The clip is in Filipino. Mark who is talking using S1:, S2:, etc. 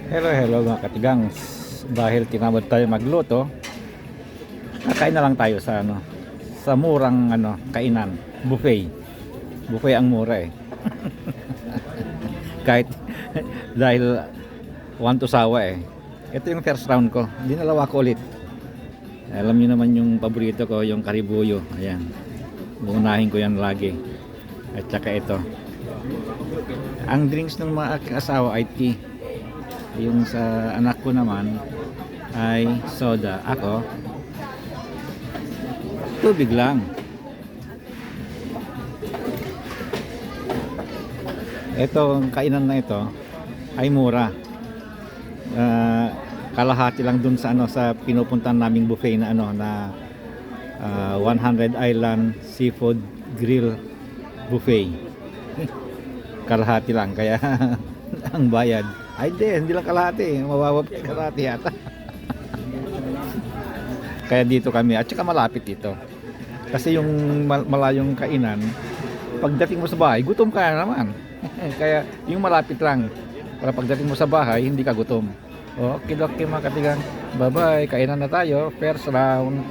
S1: Hello mga katigangs. Dahil tinamad tayo magluto, kakain na lang tayo sa sa murang kainan, buffet. Buffet ang mura eh. Kahit dahil want to sawa eh. Ito yung first round ko. Dinalawa ko ulit. Alam niyo naman yung paborito ko, yung karibuyo. Ayan. Uunahin ko yan lagi. At saka ito. Ang drinks ng mga aking asawa ay tea. Yung sa anak ko naman ay soda. Ako tubig lang. Itong kainan na ito ay mura. Kalahati lang dun sa sa pinupuntahan naming buffet na 100 Island Seafood Grill Buffet. Kalahati lang kaya ang bayad ay hindi lang kalahati, mababa pa kalahati yata. Kaya dito kami at saka malapit dito. Kasi yung malayong kainan, pagdating mo sa bahay, gutom ka na naman. Kaya yung malapit lang, para pagdating mo sa bahay, hindi ka gutom. Okay, mga katigang. Bye-bye. Kainan na tayo. First round.